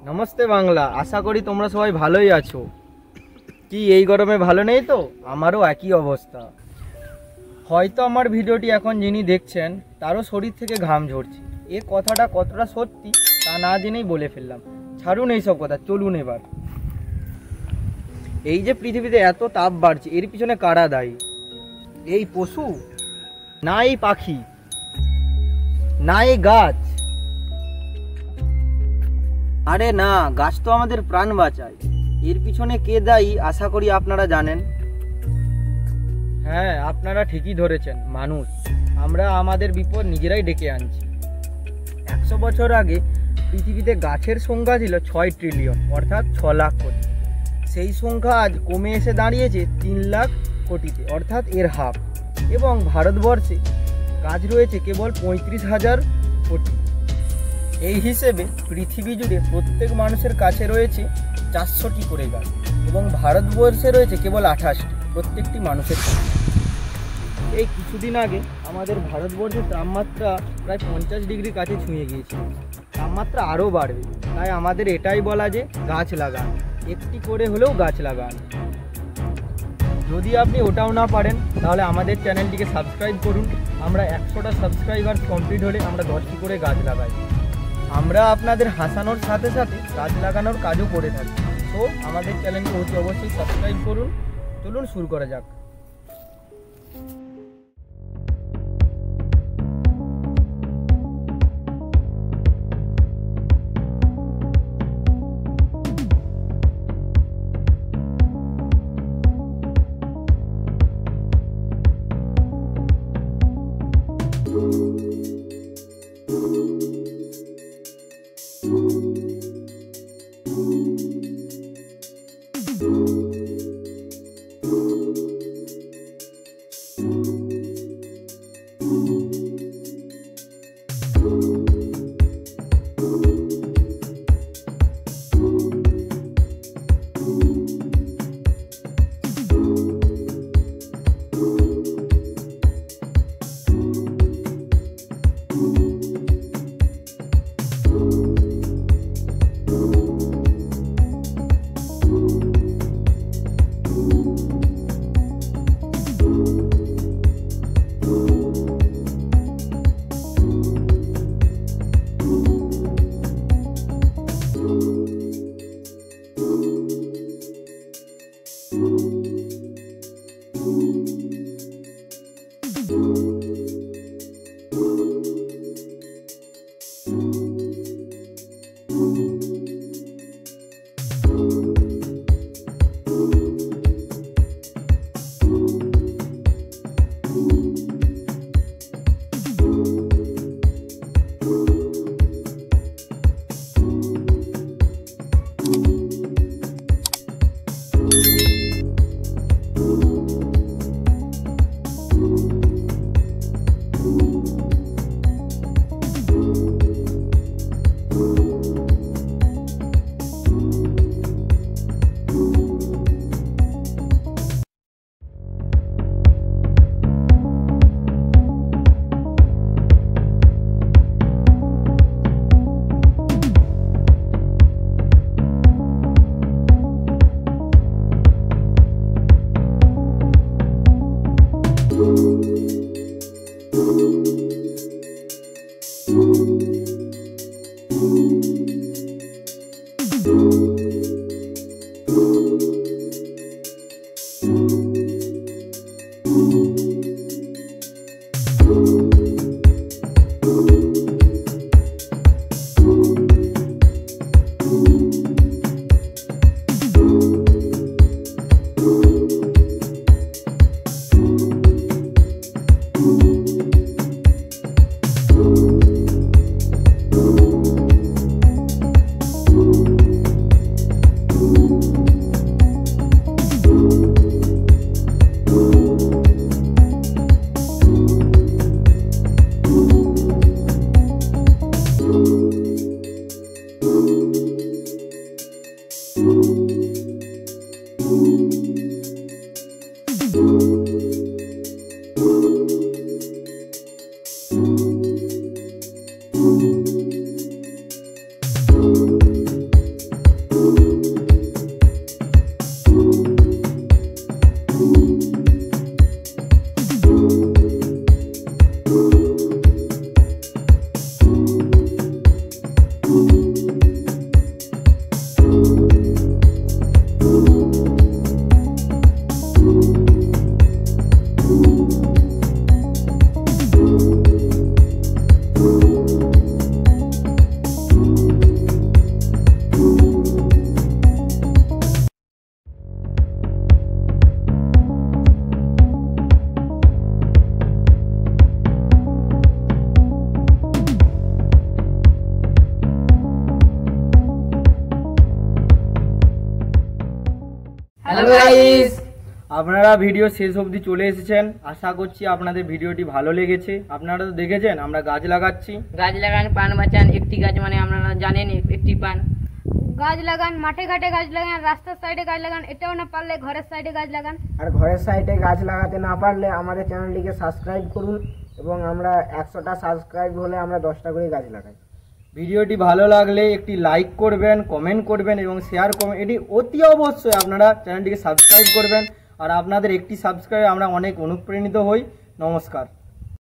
নমস্তে বাংলা, আশা করি তোমরা সবাই ভালোই আছো। কি এই গরমে ভালো নেই তো? আমারও একই অবস্থা। হয়তো আমার ভিডিওটি এখন যিনি দেখছেন তারও শরীর থেকে ঘাম ঝরছে। এ কথাটা কতটা সত্যি তা না জেনেই বলে ফেললাম। ছাড়ুন এইসব কথা, চলুন এবার। এই যে পৃথিবীতে এত তাপ বাড়ছে, এর পিছনে কারা দায়ী? এই পশু, না এই পাখি, না এই গাছ? আরে না, গাছ তো আমাদের প্রাণ বাঁচায়। এর পিছনে কে দায়ী আশা করি আপনারা জানেন। হ্যাঁ, আপনারা ঠিকই ধরেছেন, মানুষ। আমরা আমাদের বিপদ নিজেরাই ডেকে আনছি। 100 বছর আগে পৃথিবীতে গাছের সংখ্যা ছিল 6 ট্রিলিয়ন, অর্থাৎ 6 লাখ কোটি। সেই সংখ্যা আজ কমে এসে দাঁড়িয়েছে 3 লাখ কোটিতে, অর্থাৎ এর হাফ। এবং ভারতবর্ষে গাছ রয়েছে কেবল 35,000 কোটি। এই হিসেবে পৃথিবী জুড়ে প্রত্যেক মানুষের কাছে রয়েছে 400টি করে গাছ, এবং ভারতবর্ষে রয়েছে কেবল 28টি, প্রত্যেকটি মানুষের কাছে। এই কিছুদিন আগে আমাদের ভারতবর্ষের তাপমাত্রা প্রায় 50 ডিগ্রি কাছে ছুঁয়ে গিয়েছিল। তাপমাত্রা আরও বাড়বে, তাই আমাদের এটাই বলা যে গাছ লাগান, একটি করে হলেও গাছ লাগান। যদি আপনি ওটাও না পারেন তাহলে আমাদের চ্যানেলটিকে সাবস্ক্রাইব করুন। আমরা 100টা সাবস্ক্রাইবার কমপ্লিট হলে আমরা 10টি করে গাছ লাগাই। আমরা আপনাদের হাসানোর সাথে সাথে গাছ লাগানোর কাজও করে থাকি। তো আমাদের চ্যানেলকে অতি অবশ্যই সাবস্ক্রাইব করুন। চলুন শুরু করা যাক। হ্যালো গাইস, আপনারা ভিডিও শেষ অবধি চলে এসেছেন। আশা করছি আপনাদের ভিডিওটি ভালো লেগেছে। আপনারা তো দেখেছেন আমরা গাছ লাগাচ্ছি। গাছ লাগান, প্রাণ বাঁচান। একটি গাছ মানে আপনারা জানেন একটি প্রাণ। গাছ লাগান, মাঠে ঘাটে গাছ লাগান, রাস্তার সাইডে গাছ লাগান, এটাও না পারলে ঘরের সাইডে গাছ লাগান। আর ঘরের সাইডে গাছ লাগাতে না পারলে আমাদের চ্যানেলটিকে সাবস্ক্রাইব করুন এবং আমরা 100টা সাবস্ক্রাইব হলে আমরা 10টা করে গাছ লাগাই। ভিডিওটি ভালো লাগলে একটি লাইক করবেন, কমেন্ট করবেন এবং শেয়ার করবেন। এটি অতি অবশ্যই আপনারা চ্যানেলটিকে সাবস্ক্রাইব করবেন। আর আপনাদের একটি সাবস্ক্রাইব আমরা অনেক অনুপ্রাণিত হই। নমস্কার।